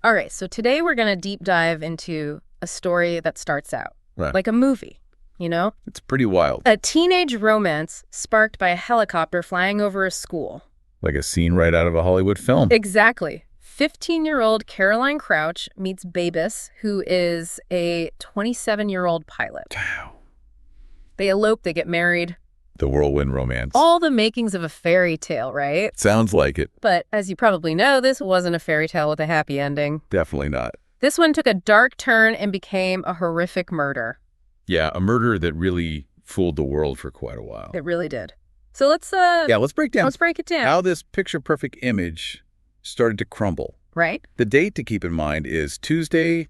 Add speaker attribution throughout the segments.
Speaker 1: All right, so today we're going to deep dive into a story that starts out
Speaker 2: Right.
Speaker 1: like a movie, you know?
Speaker 2: It's pretty wild.
Speaker 1: A teenage romance sparked by a helicopter flying over a school.
Speaker 2: Like a scene right out of a Hollywood film.
Speaker 1: Exactly. 15-year-old Caroline Crouch meets Babis, who is a 27-year-old pilot.
Speaker 2: Wow.
Speaker 1: They elope, they get married.
Speaker 2: The whirlwind romance.
Speaker 1: All the makings of a fairy tale, right?
Speaker 2: Sounds like it.
Speaker 1: But as you probably know, this wasn't a fairy tale with a happy ending.
Speaker 2: Definitely not.
Speaker 1: This one took a dark turn and became a horrific murder.
Speaker 2: Yeah, a murder that really fooled the world for quite a while.
Speaker 1: It really did. So let's
Speaker 2: Let's break down
Speaker 1: it down.
Speaker 2: how this picture-perfect image started to crumble.
Speaker 1: Right?
Speaker 2: The date to keep in mind is Tuesday,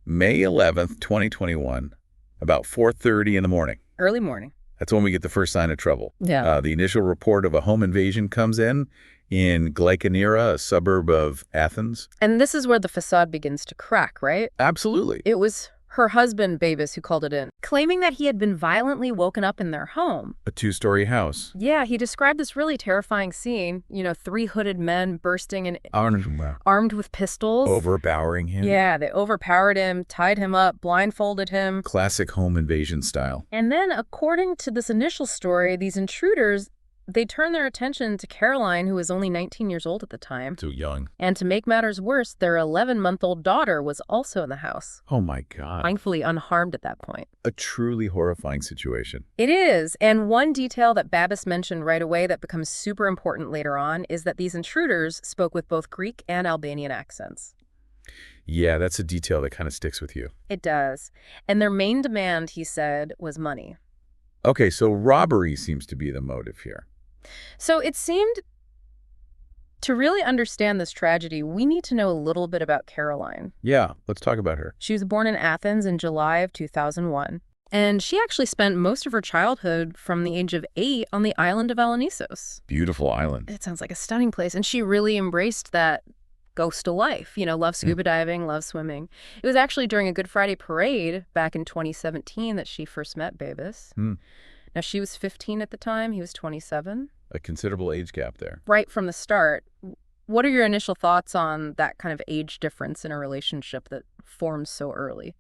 Speaker 2: May 11th, 2021, about 4:30 in the morning.
Speaker 1: Early morning.
Speaker 2: That's when we get the first sign of trouble.
Speaker 1: Yeah.
Speaker 2: The initial report of a home invasion comes in Glycanira, a suburb of Athens.
Speaker 1: And this is where the facade begins to crack, right?
Speaker 2: Absolutely.
Speaker 1: It was her husband, Babis, who called it in, claiming that he had been violently woken up in their home.
Speaker 2: A two-story house.
Speaker 1: Yeah, he described this really terrifying scene, 3 hooded men bursting in, armed with pistols.
Speaker 2: Overpowering him.
Speaker 1: Yeah, they overpowered him, tied him up, blindfolded him.
Speaker 2: Classic home invasion style.
Speaker 1: And then, according to this initial story, these intruders, they turned their attention to Caroline, who was only 19 years old at the time.
Speaker 2: Too young.
Speaker 1: And to make matters worse, their 11-month-old daughter was also in the house.
Speaker 2: Oh my God.
Speaker 1: Thankfully unharmed at that point.
Speaker 2: A truly horrifying situation.
Speaker 1: It is. And one detail that Babis mentioned right away that becomes super important later on is that these intruders spoke with both Greek and Albanian accents.
Speaker 2: Yeah, that's a detail that kind of sticks with you.
Speaker 1: It does. And their main demand, he said, was money.
Speaker 2: Okay, so robbery seems to be the motive here.
Speaker 1: So it seemed to really understand this tragedy, we need to know a little bit about Caroline.
Speaker 2: Yeah, let's talk about her.
Speaker 1: She was born in Athens in July of 2001. And she actually spent most of her childhood from the age of 8 on the island of Alonissos.
Speaker 2: Beautiful island.
Speaker 1: It sounds like a stunning place. And she really embraced that coastal life, loved scuba diving, loved swimming. It was actually during a Good Friday parade back in 2017 that she first met Babis. Now, she was 15 at the time. He was 27.
Speaker 2: A considerable age gap there.
Speaker 1: Right from the start. What are your initial thoughts on that kind of age difference in a relationship that forms so early?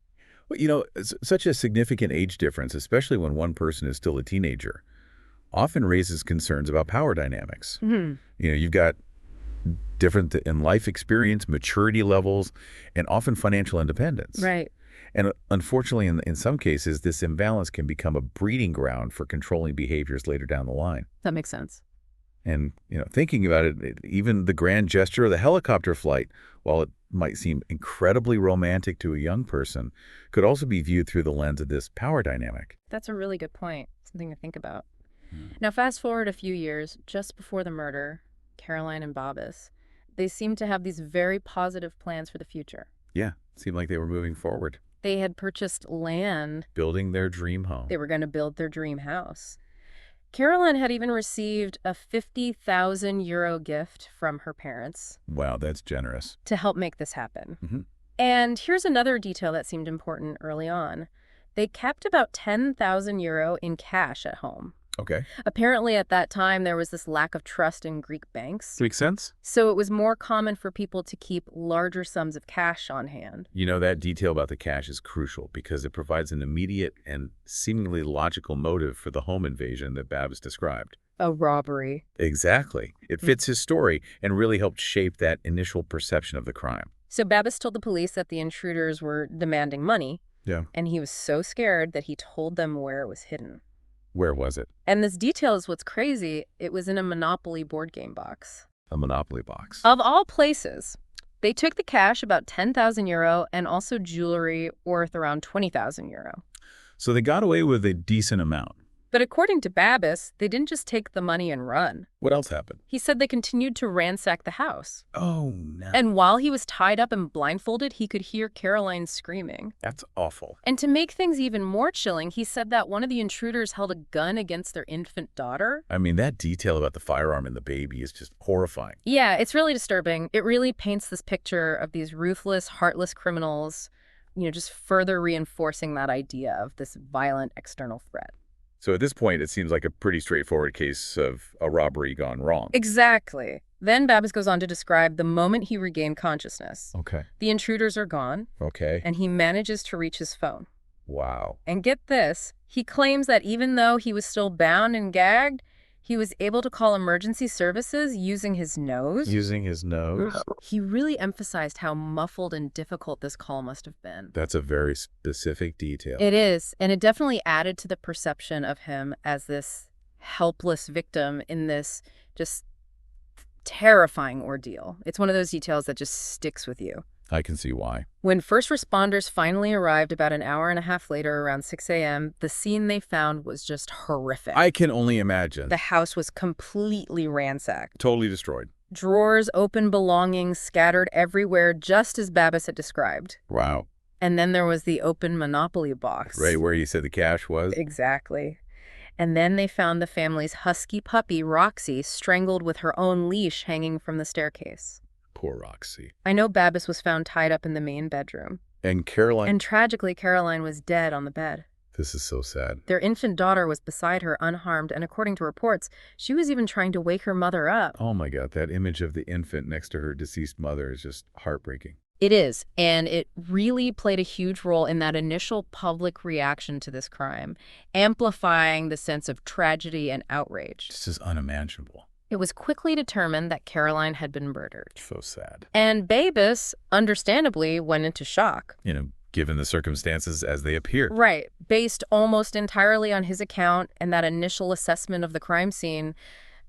Speaker 2: Well, such a significant age difference, especially when one person is still a teenager, often raises concerns about power dynamics. You've got different in life experience, maturity levels, and often financial independence.
Speaker 1: Right.
Speaker 2: And unfortunately, in some cases, this imbalance can become a breeding ground for controlling behaviors later down the line.
Speaker 1: That makes sense.
Speaker 2: And, thinking about it, even the grand gesture of the helicopter flight, while it might seem incredibly romantic to a young person, could also be viewed through the lens of this power dynamic.
Speaker 1: That's a really good point. Something to think about. Now, fast forward a few years, just before the murder, Caroline and Babis, they seemed to have these very positive plans for the future.
Speaker 2: Yeah, it seemed like they were moving forward.
Speaker 1: They had purchased land.
Speaker 2: Building their dream home.
Speaker 1: They were going to build their dream house. Caroline had even received a 50,000 euro gift from her parents.
Speaker 2: Wow, that's generous.
Speaker 1: To help make this happen. And here's another detail that seemed important early on. They kept about 10,000 euro in cash at home.
Speaker 2: Okay.
Speaker 1: Apparently, at that time, there was this lack of trust in Greek banks.
Speaker 2: Makes sense.
Speaker 1: So it was more common for people to keep larger sums of cash on hand.
Speaker 2: That detail about the cash is crucial because it provides an immediate and seemingly logical motive for the home invasion that Babs described.
Speaker 1: A robbery.
Speaker 2: Exactly. It fits his story and really helped shape that initial perception of the crime.
Speaker 1: So Babis told the police that the intruders were demanding money.
Speaker 2: Yeah.
Speaker 1: And he was so scared that he told them where it was hidden.
Speaker 2: Where was it?
Speaker 1: And this detail is what's crazy. It was in a Monopoly board game box.
Speaker 2: A Monopoly box.
Speaker 1: Of all places. They took the cash, about 10,000 euro, and also jewelry worth around 20,000 euro.
Speaker 2: So they got away with a decent amount.
Speaker 1: But according to Babis, they didn't just take the money and run.
Speaker 2: What else happened?
Speaker 1: He said they continued to ransack the house.
Speaker 2: Oh, no.
Speaker 1: And while he was tied up and blindfolded, he could hear Caroline screaming.
Speaker 2: That's awful.
Speaker 1: And to make things even more chilling, he said that one of the intruders held a gun against their infant daughter.
Speaker 2: I mean, that detail about the firearm and the baby is just horrifying.
Speaker 1: Yeah, it's really disturbing. It really paints this picture of these ruthless, heartless criminals, just further reinforcing that idea of this violent external threat.
Speaker 2: So at this point, it seems like a pretty straightforward case of a robbery gone wrong.
Speaker 1: Exactly. Then Babbis goes on to describe the moment he regained consciousness.
Speaker 2: Okay.
Speaker 1: The intruders are gone,
Speaker 2: Okay.
Speaker 1: and he manages to reach his phone.
Speaker 2: Wow.
Speaker 1: And get this, he claims that even though he was still bound and gagged, he was able to call emergency services using his nose.
Speaker 2: Using his nose?
Speaker 1: He really emphasized how muffled and difficult this call must have been.
Speaker 2: That's a very specific detail.
Speaker 1: It is, and it definitely added to the perception of him as this helpless victim in this just terrifying ordeal. It's one of those details that just sticks with you.
Speaker 2: I can see why.
Speaker 1: When first responders finally arrived about an hour and a half later, around 6 a.m., the scene they found was just horrific.
Speaker 2: I can only imagine.
Speaker 1: The house was completely ransacked.
Speaker 2: Totally destroyed.
Speaker 1: Drawers, open belongings scattered everywhere, just as Babbis had described.
Speaker 2: Wow.
Speaker 1: And then there was the open Monopoly box.
Speaker 2: Right where you said the cash was?
Speaker 1: Exactly. And then they found the family's husky puppy, Roxy, strangled with her own leash hanging from the staircase.
Speaker 2: Poor Roxy.
Speaker 1: I know Babbis was found tied up in the main bedroom.
Speaker 2: And Caroline?
Speaker 1: And tragically, Caroline was dead on the bed.
Speaker 2: This is so sad.
Speaker 1: Their infant daughter was beside her, unharmed, and according to reports, she was even trying to wake her mother up.
Speaker 2: Oh my God, that image of the infant next to her deceased mother is just heartbreaking.
Speaker 1: It is, and it really played a huge role in that initial public reaction to this crime, amplifying the sense of tragedy and outrage.
Speaker 2: This is unimaginable.
Speaker 1: It was quickly determined that Caroline had been murdered.
Speaker 2: So sad.
Speaker 1: And Babbis, understandably, went into shock.
Speaker 2: Given the circumstances as they appeared.
Speaker 1: Right. Based almost entirely on his account and that initial assessment of the crime scene,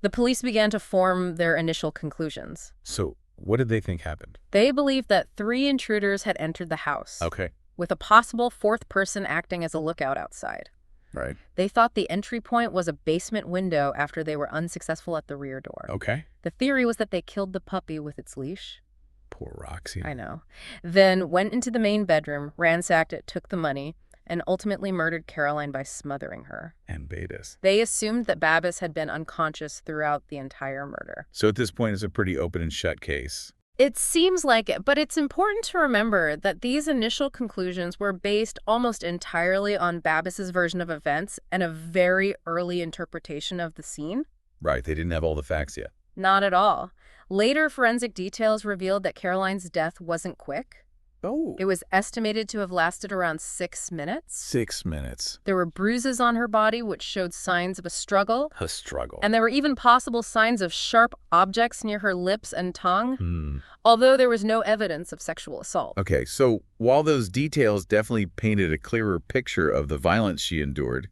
Speaker 1: the police began to form their initial conclusions.
Speaker 2: So what did they think happened?
Speaker 1: They believed that 3 intruders had entered the house.
Speaker 2: Okay.
Speaker 1: With a possible 4th person acting as a lookout outside.
Speaker 2: Right.
Speaker 1: They thought the entry point was a basement window after they were unsuccessful at the rear door.
Speaker 2: Okay.
Speaker 1: The theory was that they killed the puppy with its leash.
Speaker 2: Poor Roxy.
Speaker 1: I know. Then went into the main bedroom, ransacked it, took the money, and ultimately murdered Caroline by smothering her.
Speaker 2: And Babbis.
Speaker 1: They assumed that Babbis had been unconscious throughout the entire murder.
Speaker 2: So at this point, it's a pretty open and shut case.
Speaker 1: It seems like it, but it's important to remember that these initial conclusions were based almost entirely on Babbis's version of events and a very early interpretation of the scene.
Speaker 2: Right, they didn't have all the facts yet.
Speaker 1: Not at all. Later forensic details revealed that Caroline's death wasn't quick.
Speaker 2: Oh.
Speaker 1: It was estimated to have lasted around 6 minutes.
Speaker 2: 6 minutes.
Speaker 1: There were bruises on her body which showed signs of a struggle.
Speaker 2: A struggle.
Speaker 1: And there were even possible signs of sharp objects near her lips and tongue, although there was no evidence of sexual assault.
Speaker 2: Okay, so while those details definitely painted a clearer picture of the violence she endured,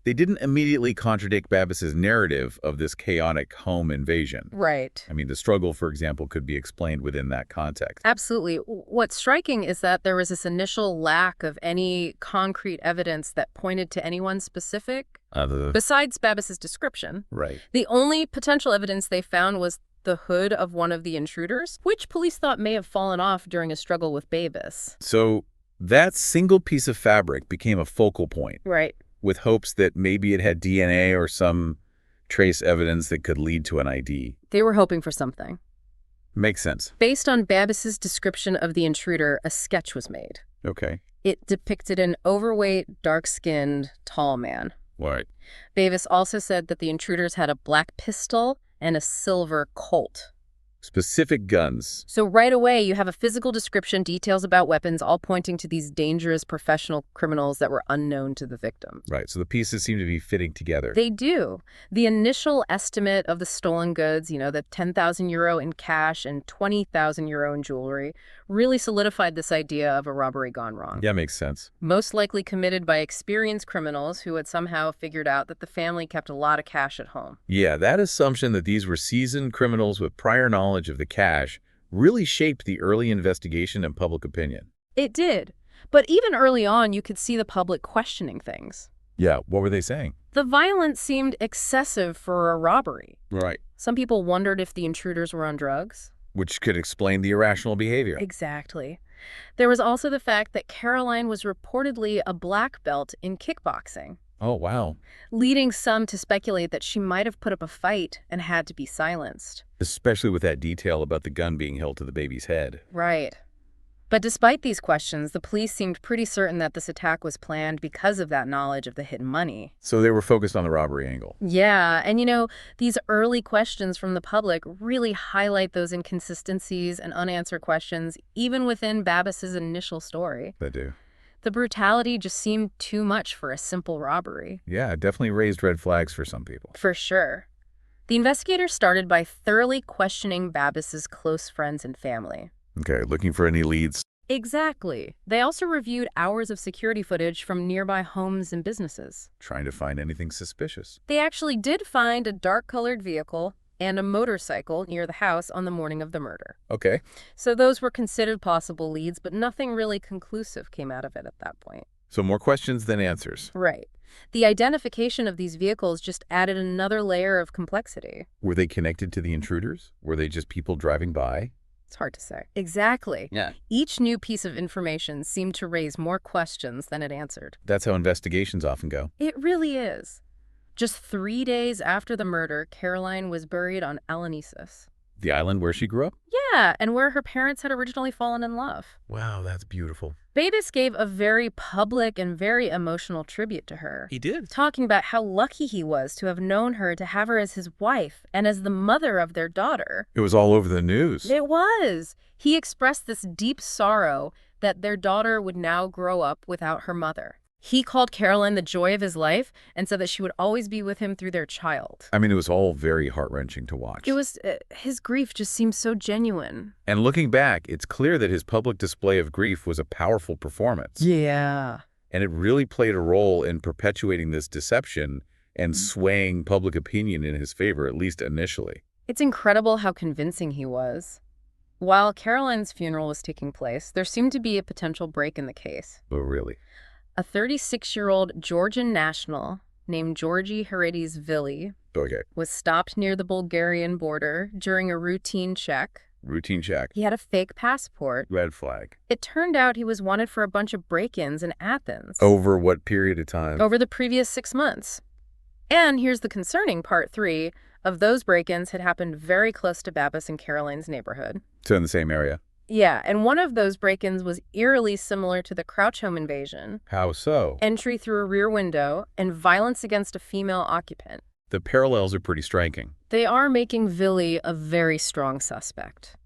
Speaker 2: they didn't immediately contradict Babbis's narrative of this chaotic home invasion.
Speaker 1: Right.
Speaker 2: I mean, the struggle, for example, could be explained within that context.
Speaker 1: Absolutely. What's striking is that there was this initial lack of any concrete evidence that pointed to anyone specific, besides Babbis's description.
Speaker 2: Right.
Speaker 1: The only potential evidence they found was the hood of one of the intruders, which police thought may have fallen off during a struggle with Babbis.
Speaker 2: So that single piece of fabric became a focal point.
Speaker 1: Right.
Speaker 2: With hopes that maybe it had DNA or some trace evidence that could lead to an ID.
Speaker 1: They were hoping for something.
Speaker 2: Makes sense.
Speaker 1: Based on Babbis's description of the intruder, a sketch was made.
Speaker 2: Okay.
Speaker 1: It depicted an overweight, dark-skinned, tall man.
Speaker 2: Right.
Speaker 1: Babbis also said that the intruders had a black pistol and a silver Colt.
Speaker 2: Specific guns.
Speaker 1: So right away, you have a physical description, details about weapons, all pointing to these dangerous professional criminals that were unknown to the victim.
Speaker 2: Right, so the pieces seem to be fitting together.
Speaker 1: They do. The initial estimate of the stolen goods, the 10,000 euro in cash and 20,000 euro in jewelry, really solidified this idea of a robbery gone wrong.
Speaker 2: Yeah, makes sense.
Speaker 1: Most likely committed by experienced criminals who had somehow figured out that the family kept a lot of cash at home.
Speaker 2: Yeah, that assumption that these were seasoned criminals with prior knowledge of the cash really shaped the early investigation and public opinion.
Speaker 1: It did. But even early on, you could see the public questioning things.
Speaker 2: Yeah, what were they saying?
Speaker 1: The violence seemed excessive for a robbery.
Speaker 2: Right.
Speaker 1: Some people wondered if the intruders were on drugs.
Speaker 2: Which could explain the irrational behavior.
Speaker 1: Exactly. There was also the fact that Caroline was reportedly a black belt in kickboxing.
Speaker 2: Oh, wow.
Speaker 1: Leading some to speculate that she might have put up a fight and had to be silenced.
Speaker 2: Especially with that detail about the gun being held to the baby's head.
Speaker 1: Right. But despite these questions, the police seemed pretty certain that this attack was planned because of that knowledge of the hidden money.
Speaker 2: So they were focused on the robbery angle.
Speaker 1: Yeah, and these early questions from the public really highlight those inconsistencies and unanswered questions, even within Babis's initial story.
Speaker 2: They do.
Speaker 1: The brutality just seemed too much for a simple robbery.
Speaker 2: Yeah, it definitely raised red flags for some people.
Speaker 1: For sure. The investigators started by thoroughly questioning Babis's close friends and family.
Speaker 2: Okay, looking for any leads.
Speaker 1: Exactly. They also reviewed hours of security footage from nearby homes and businesses.
Speaker 2: Trying to find anything suspicious.
Speaker 1: They actually did find a dark-colored vehicle and a motorcycle near the house on the morning of the murder.
Speaker 2: Okay.
Speaker 1: So those were considered possible leads, but nothing really conclusive came out of it at that point.
Speaker 2: So more questions than answers.
Speaker 1: Right. The identification of these vehicles just added another layer of complexity.
Speaker 2: Were they connected to the intruders? Were they just people driving by?
Speaker 1: It's hard to say. Exactly.
Speaker 2: Yeah.
Speaker 1: Each new piece of information seemed to raise more questions than it answered.
Speaker 2: That's how investigations often go.
Speaker 1: It really is. Just 3 days after the murder, Caroline was buried on Alenesis.
Speaker 2: The island where she grew up?
Speaker 1: Yeah, and where her parents had originally fallen in love.
Speaker 2: Wow, that's beautiful.
Speaker 1: Babis gave a very public and very emotional tribute to her.
Speaker 2: He did.
Speaker 1: Talking about how lucky he was to have known her, to have her as his wife and as the mother of their daughter.
Speaker 2: It was all over the news.
Speaker 1: It was. He expressed this deep sorrow that their daughter would now grow up without her mother. He called Caroline the joy of his life and said that she would always be with him through their child.
Speaker 2: I mean, it was all very heart-wrenching to watch.
Speaker 1: It was, his grief just seemed so genuine.
Speaker 2: And looking back, it's clear that his public display of grief was a powerful performance.
Speaker 1: Yeah.
Speaker 2: And it really played a role in perpetuating this deception and swaying public opinion in his favor, at least initially.
Speaker 1: It's incredible how convincing he was. While Caroline's funeral was taking place, there seemed to be a potential break in the case.
Speaker 2: Oh, really?
Speaker 1: A 36-year-old Georgian national named Georgi Haridis-Vili was stopped near the Bulgarian border during a routine check.
Speaker 2: Routine check.
Speaker 1: He had a fake passport.
Speaker 2: Red flag.
Speaker 1: It turned out he was wanted for a bunch of break-ins in Athens.
Speaker 2: Over what period of time?
Speaker 1: Over the previous 6 months. And here's the concerning part 3. Of those break-ins had happened very close to Babis and Caroline's neighborhood.
Speaker 2: So in the same area?
Speaker 1: Yeah, and one of those break-ins was eerily similar to the Crouch home invasion.
Speaker 2: How so?
Speaker 1: Entry through a rear window and violence against a female occupant.
Speaker 2: The parallels are pretty striking.
Speaker 1: They are making Vili a very strong suspect.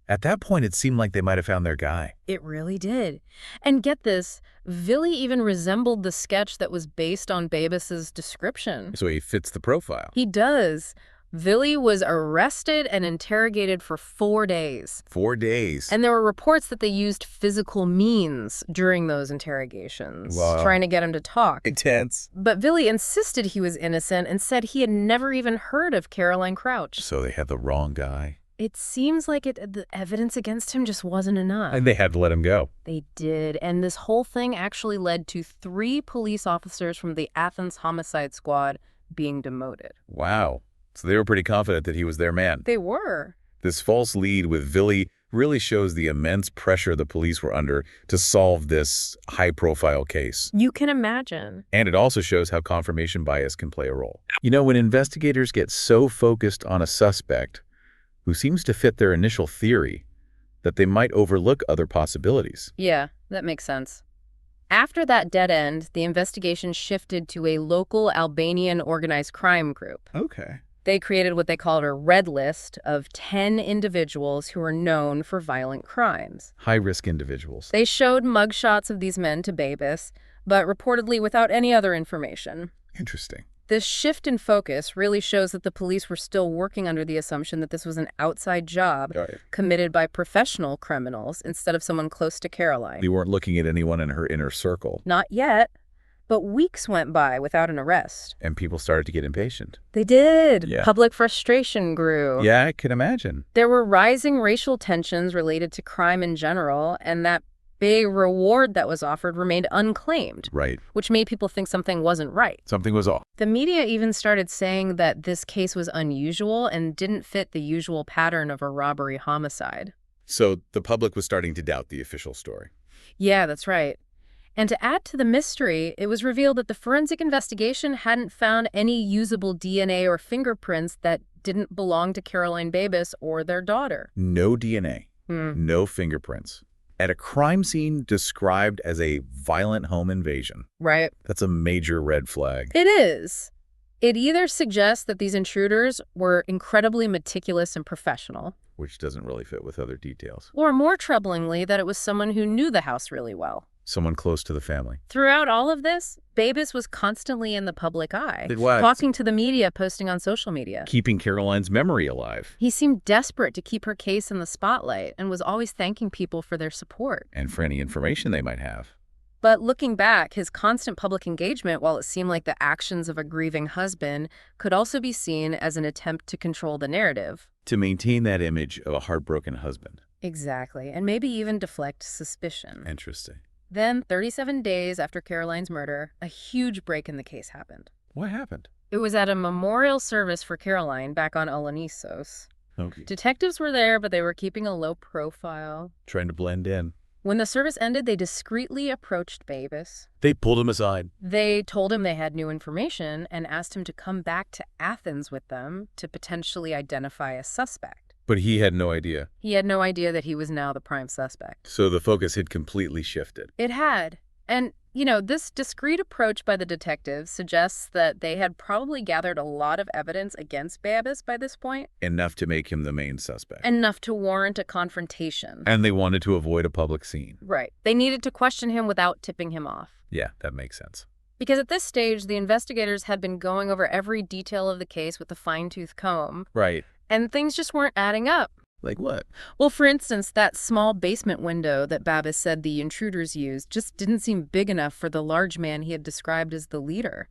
Speaker 2: At that point, it seemed like they might have found their guy.
Speaker 1: It really did. And get this, Vili even resembled the sketch that was based on Babis's description.
Speaker 2: So he fits the profile.
Speaker 1: He does. Vili was arrested and interrogated for 4 days.
Speaker 2: 4 days.
Speaker 1: And there were reports that they used physical means during those interrogations, trying to get him to talk.
Speaker 2: Intense.
Speaker 1: But Vili insisted he was innocent and said he had never even heard of Caroline Crouch.
Speaker 2: So they had the wrong guy.
Speaker 1: It seems like the evidence against him just wasn't enough.
Speaker 2: And they had to let him go.
Speaker 1: They did. And this whole thing actually led to 3 police officers from the Athens homicide squad being demoted.
Speaker 2: Wow. So they were pretty confident that he was their man.
Speaker 1: They were.
Speaker 2: This false lead with Vili really shows the immense pressure the police were under to solve this high-profile case.
Speaker 1: You can imagine.
Speaker 2: And it also shows how confirmation bias can play a role. You know, when investigators get so focused on a suspect who seems to fit their initial theory, that they might overlook other possibilities.
Speaker 1: Yeah, that makes sense. After that dead end, the investigation shifted to a local Albanian organized crime group.
Speaker 2: Okay.
Speaker 1: They created what they called a red list of 10 individuals who were known for violent crimes.
Speaker 2: High-risk individuals.
Speaker 1: They showed mugshots of these men to Babis, but reportedly without any other information.
Speaker 2: Interesting.
Speaker 1: This shift in focus really shows that the police were still working under the assumption that this was an outside job committed by professional criminals instead of someone close to Caroline.
Speaker 2: They weren't looking at anyone in her inner circle.
Speaker 1: Not yet. But weeks went by without an arrest.
Speaker 2: And people started to get impatient.
Speaker 1: They did.
Speaker 2: Yeah.
Speaker 1: Public frustration grew.
Speaker 2: Yeah, I can imagine.
Speaker 1: There were rising racial tensions related to crime in general, and that big reward that was offered remained unclaimed.
Speaker 2: Right.
Speaker 1: Which made people think something wasn't right.
Speaker 2: Something was off.
Speaker 1: The media even started saying that this case was unusual and didn't fit the usual pattern of a robbery homicide.
Speaker 2: So the public was starting to doubt the official story.
Speaker 1: Yeah, that's right. And to add to the mystery, it was revealed that the forensic investigation hadn't found any usable DNA or fingerprints that didn't belong to Caroline Babis or their daughter.
Speaker 2: No DNA. No fingerprints. at a crime scene described as a violent home invasion.
Speaker 1: Right.
Speaker 2: That's a major red flag.
Speaker 1: It is. It either suggests that these intruders were incredibly meticulous and professional,
Speaker 2: Which doesn't really fit with other details.
Speaker 1: or more troublingly, that it was someone who knew the house really well.
Speaker 2: Someone close to the family.
Speaker 1: Throughout all of this, Babis was constantly in the public eye,
Speaker 2: What?
Speaker 1: talking to the media, posting on social media.
Speaker 2: Keeping Caroline's memory alive.
Speaker 1: He seemed desperate to keep her case in the spotlight and was always thanking people for their support.
Speaker 2: And for any information they might have.
Speaker 1: But looking back, his constant public engagement, while it seemed like the actions of a grieving husband, could also be seen as an attempt to control the narrative.
Speaker 2: To maintain that image of a heartbroken husband.
Speaker 1: Exactly, and maybe even deflect suspicion.
Speaker 2: Interesting.
Speaker 1: Then, 37 days after Caroline's murder, a huge break in the case happened.
Speaker 2: What happened?
Speaker 1: It was at a memorial service for Caroline back on Olonisos.
Speaker 2: Okay.
Speaker 1: Detectives were there, but they were keeping a low profile.
Speaker 2: Trying to blend in.
Speaker 1: When the service ended, they discreetly approached Babis.
Speaker 2: They pulled him aside.
Speaker 1: They told him they had new information and asked him to come back to Athens with them to potentially identify a suspect.
Speaker 2: But he had no idea.
Speaker 1: He had no idea that he was now the prime suspect.
Speaker 2: So the focus had completely shifted.
Speaker 1: It had. And, this discreet approach by the detectives suggests that they had probably gathered a lot of evidence against Babis by this point.
Speaker 2: Enough to make him the main suspect.
Speaker 1: Enough to warrant a confrontation.
Speaker 2: And they wanted to avoid a public scene.
Speaker 1: Right. They needed to question him without tipping him off.
Speaker 2: Yeah, that makes sense.
Speaker 1: Because at this stage, the investigators had been going over every detail of the case with a fine-tooth comb.
Speaker 2: Right.
Speaker 1: And things just weren't adding up.
Speaker 2: Like what?
Speaker 1: Well, for instance, that small basement window that Babis said the intruders used just didn't seem big enough for the large man he had described as the leader.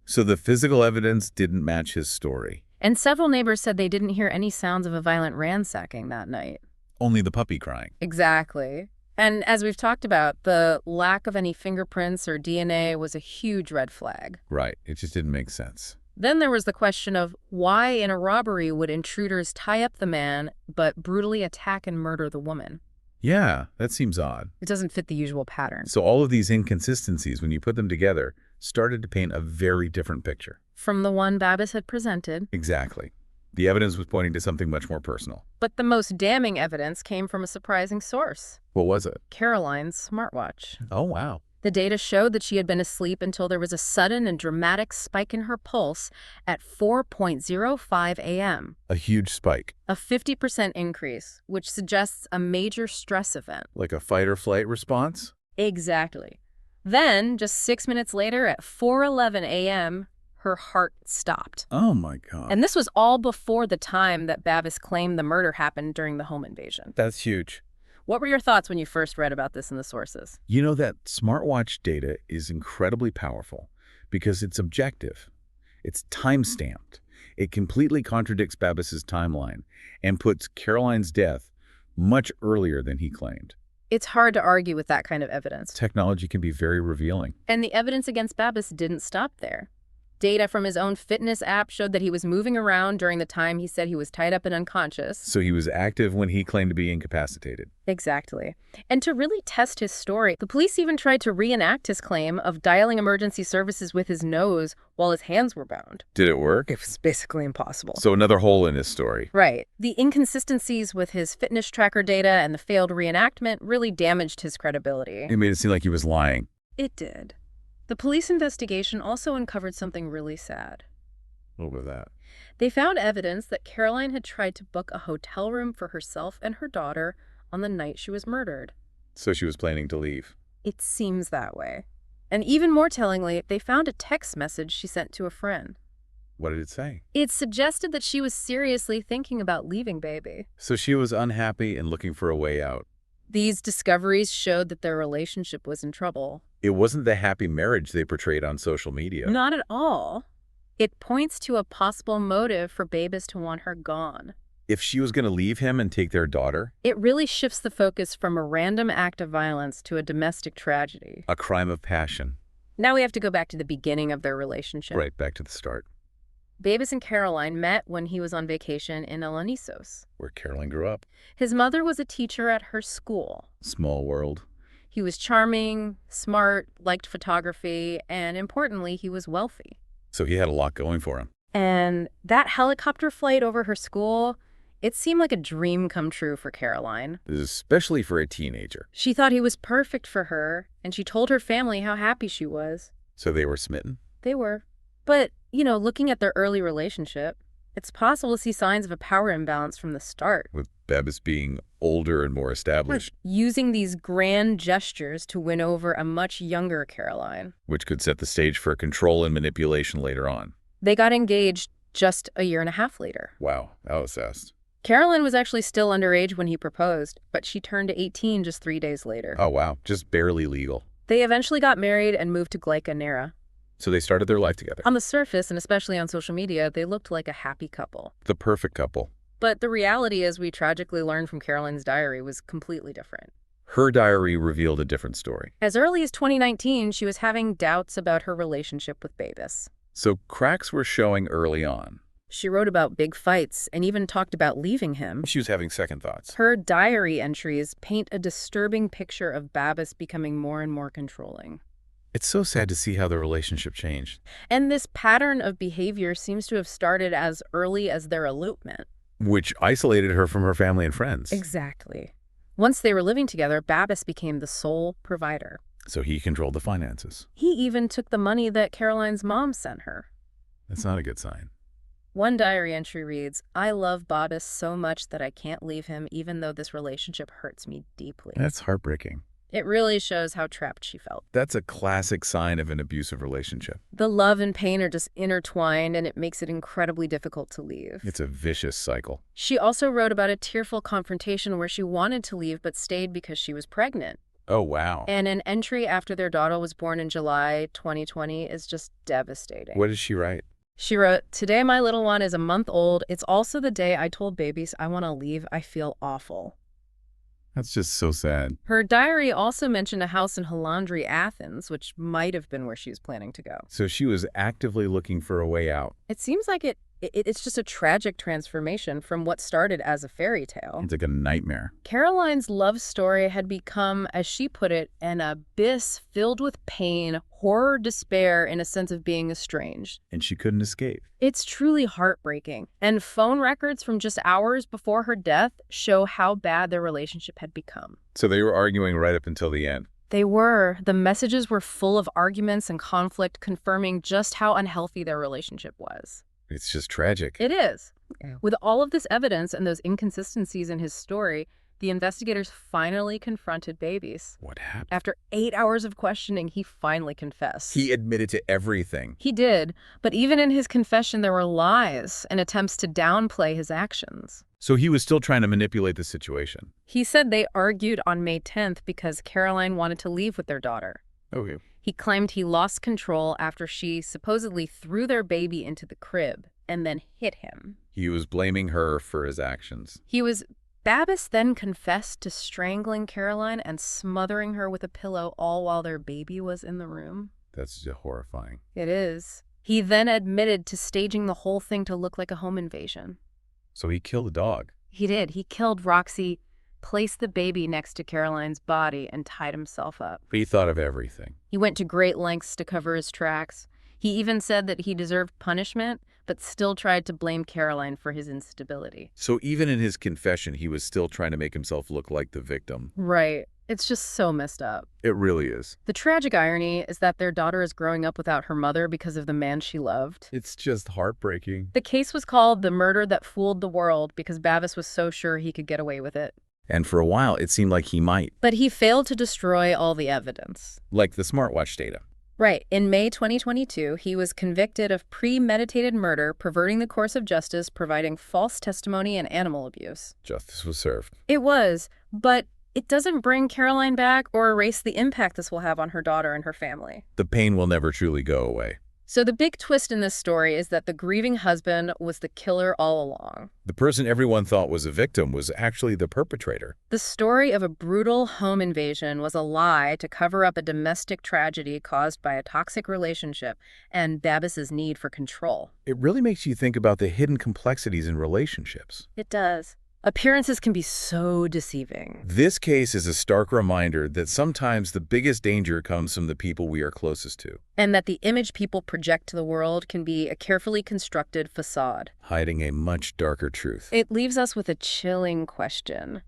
Speaker 2: So the physical evidence didn't match his story.
Speaker 1: And several neighbors said they didn't hear any sounds of a violent ransacking that night.
Speaker 2: Only the puppy crying.
Speaker 1: Exactly. And as we've talked about, the lack of any fingerprints or DNA was a huge red flag.
Speaker 2: Right. It just didn't make sense.
Speaker 1: Then there was the question of why in a robbery would intruders tie up the man but brutally attack and murder the woman?
Speaker 2: Yeah, that seems odd.
Speaker 1: It doesn't fit the usual pattern.
Speaker 2: So all of these inconsistencies, when you put them together, started to paint a very different picture.
Speaker 1: From the one Babis had presented.
Speaker 2: Exactly. The evidence was pointing to something much more personal.
Speaker 1: But the most damning evidence came from a surprising source.
Speaker 2: What was it?
Speaker 1: Caroline's smartwatch.
Speaker 2: Oh, wow.
Speaker 1: The data showed that she had been asleep until there was a sudden and dramatic spike in her pulse at 4:05 a.m.
Speaker 2: A huge spike.
Speaker 1: A 50% increase, which suggests a major stress event.
Speaker 2: Like a fight or flight response?
Speaker 1: Exactly. Then, just 6 minutes later at 4:11 a.m., her heart stopped.
Speaker 2: Oh, my God.
Speaker 1: And this was all before the time that Babis claimed the murder happened during the home invasion.
Speaker 2: That's huge.
Speaker 1: What were your thoughts when you first read about this in the sources?
Speaker 2: You know, that smartwatch data is incredibly powerful because it's objective. It's time-stamped. It completely contradicts Babis's timeline and puts Caroline's death much earlier than he claimed.
Speaker 1: It's hard to argue with that kind of evidence.
Speaker 2: Technology can be very revealing.
Speaker 1: And the evidence against Babis didn't stop there. Data from his own fitness app showed that he was moving around during the time he said he was tied up and unconscious.
Speaker 2: So he was active when he claimed to be incapacitated.
Speaker 1: Exactly. And to really test his story, the police even tried to reenact his claim of dialing emergency services with his nose while his hands were bound.
Speaker 2: Did it work?
Speaker 1: It was basically impossible.
Speaker 2: So another hole in his story.
Speaker 1: Right. The inconsistencies with his fitness tracker data and the failed reenactment really damaged his credibility.
Speaker 2: It made it seem like he was lying.
Speaker 1: It did. The police investigation also uncovered something really sad.
Speaker 2: What was that?
Speaker 1: They found evidence that Caroline had tried to book a hotel room for herself and her daughter on the night she was murdered.
Speaker 2: So she was planning to leave.
Speaker 1: It seems that way. And even more tellingly, they found a text message she sent to a friend.
Speaker 2: What did it say?
Speaker 1: It suggested that she was seriously thinking about leaving Baby.
Speaker 2: So she was unhappy and looking for a way out.
Speaker 1: These discoveries showed that their relationship was in trouble.
Speaker 2: It wasn't the happy marriage they portrayed on social media.
Speaker 1: Not at all. It points to a possible motive for Babis to want her gone.
Speaker 2: If she was going to leave him and take their daughter?
Speaker 1: It really shifts the focus from a random act of violence to a domestic tragedy.
Speaker 2: A crime of passion.
Speaker 1: Now we have to go back to the beginning of their relationship.
Speaker 2: Right, back to the start.
Speaker 1: Babis and Caroline met when he was on vacation in Olonisos,
Speaker 2: where Caroline grew up.
Speaker 1: His mother was a teacher at her school.
Speaker 2: Small world.
Speaker 1: He was charming, smart, liked photography, and importantly, he was wealthy.
Speaker 2: So he had a lot going for him.
Speaker 1: And that helicopter flight over her school, It seemed like a dream come true for Caroline.
Speaker 2: Especially for a teenager.
Speaker 1: She thought he was perfect for her, and she told her family how happy she was.
Speaker 2: So they were smitten?
Speaker 1: They were. But, looking at their early relationship, it's possible to see signs of a power imbalance from the start.
Speaker 2: With Babis being older and more established.
Speaker 1: Using these grand gestures to win over a much younger Caroline.
Speaker 2: Which could set the stage for control and manipulation later on.
Speaker 1: They got engaged just a year and a half later.
Speaker 2: Wow, that was fast.
Speaker 1: Caroline was actually still underage when he proposed, but she turned 18 just 3 days later.
Speaker 2: Oh, wow. Just barely legal.
Speaker 1: They eventually got married and moved to Nera.
Speaker 2: So they started their life together.
Speaker 1: On the surface, and especially on social media, they looked like a happy couple.
Speaker 2: The perfect couple.
Speaker 1: But the reality, as we tragically learned from Caroline's diary, was completely different.
Speaker 2: Her diary revealed a different story.
Speaker 1: As early as 2019, she was having doubts about her relationship with Babis.
Speaker 2: So cracks were showing early on.
Speaker 1: She wrote about big fights and even talked about leaving him.
Speaker 2: She was having second thoughts.
Speaker 1: Her diary entries paint a disturbing picture of Babis becoming more and more controlling.
Speaker 2: It's so sad to see how the relationship changed.
Speaker 1: And this pattern of behavior seems to have started as early as their elopement.
Speaker 2: Which isolated her from her family and friends.
Speaker 1: Exactly. Once they were living together, Babis became the sole provider.
Speaker 2: So he controlled the finances.
Speaker 1: He even took the money that Caroline's mom sent her.
Speaker 2: That's not a good sign.
Speaker 1: One diary entry reads, "I love Babis so much that I can't leave him even though this relationship hurts me deeply."
Speaker 2: That's heartbreaking.
Speaker 1: It really shows how trapped she felt.
Speaker 2: That's a classic sign of an abusive relationship.
Speaker 1: The love and pain are just intertwined, and it makes it incredibly difficult to leave.
Speaker 2: It's a vicious cycle.
Speaker 1: She also wrote about a tearful confrontation where she wanted to leave but stayed because she was pregnant.
Speaker 2: Oh, wow.
Speaker 1: And an entry after their daughter was born in July 2020 is just devastating.
Speaker 2: What did she write?
Speaker 1: She wrote, "Today my little one is a month old. It's also the day I told Babis I want to leave. I feel awful."
Speaker 2: That's just so sad.
Speaker 1: Her diary also mentioned a house in Halandri, Athens, which might have been where she was planning to go.
Speaker 2: So she was actively looking for a way out.
Speaker 1: It seems like it's just a tragic transformation from what started as a fairy tale.
Speaker 2: It's like a nightmare.
Speaker 1: Caroline's love story had become, as she put it, an abyss filled with pain, horror, despair, and a sense of being estranged.
Speaker 2: And she couldn't escape.
Speaker 1: It's truly heartbreaking. And phone records from just hours before her death show how bad their relationship had become.
Speaker 2: So they were arguing right up until the end.
Speaker 1: They were. The messages were full of arguments and conflict, confirming just how unhealthy their relationship was.
Speaker 2: It's just tragic.
Speaker 1: It is. With all of this evidence and those inconsistencies in his story, the investigators finally confronted Babis.
Speaker 2: What happened?
Speaker 1: After 8 hours of questioning, he finally confessed.
Speaker 2: He admitted to everything.
Speaker 1: He did, but even in his confession, there were lies and attempts to downplay his actions.
Speaker 2: So he was still trying to manipulate the situation.
Speaker 1: He said they argued on May 10th because Caroline wanted to leave with their daughter.
Speaker 2: Okay.
Speaker 1: He claimed he lost control after she supposedly threw their baby into the crib and then hit him.
Speaker 2: He was blaming her for his actions.
Speaker 1: Babis then confessed to strangling Caroline and smothering her with a pillow all while their baby was in the room.
Speaker 2: That's just horrifying.
Speaker 1: It is. He then admitted to staging the whole thing to look like a home invasion.
Speaker 2: So he killed a dog.
Speaker 1: He did. He killed Roxy, placed the baby next to Caroline's body, and tied himself up.
Speaker 2: He thought of everything.
Speaker 1: He went to great lengths to cover his tracks. He even said that he deserved punishment, but still tried to blame Caroline for his instability.
Speaker 2: So even in his confession, he was still trying to make himself look like the victim.
Speaker 1: Right. It's just so messed up.
Speaker 2: It really is.
Speaker 1: The tragic irony is that their daughter is growing up without her mother because of the man she loved.
Speaker 2: It's just heartbreaking.
Speaker 1: The case was called The Murder That Fooled the World because Babis was so sure he could get away with it.
Speaker 2: And for a while, it seemed like he might.
Speaker 1: But he failed to destroy all the evidence.
Speaker 2: Like the smartwatch data.
Speaker 1: Right. In May 2022, he was convicted of premeditated murder, perverting the course of justice, providing false testimony, and animal abuse.
Speaker 2: Justice was served.
Speaker 1: It was, but it doesn't bring Caroline back or erase the impact this will have on her daughter and her family.
Speaker 2: The pain will never truly go away.
Speaker 1: So the big twist in this story is that the grieving husband was the killer all along.
Speaker 2: The person everyone thought was a victim was actually the perpetrator.
Speaker 1: The story of a brutal home invasion was a lie to cover up a domestic tragedy caused by a toxic relationship and Babis's need for control.
Speaker 2: It really makes you think about the hidden complexities in relationships.
Speaker 1: It does. Appearances can be so deceiving.
Speaker 2: This case is a stark reminder that sometimes the biggest danger comes from the people we are closest to,
Speaker 1: And that the image people project to the world can be a carefully constructed facade.
Speaker 2: hiding a much darker truth.
Speaker 1: It leaves us with a chilling question.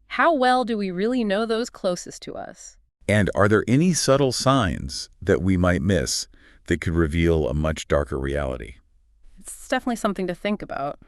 Speaker 1: How well do we really know those closest to us?
Speaker 2: And are there any subtle signs that we might miss that could reveal a much darker reality?
Speaker 1: It's definitely something to think about.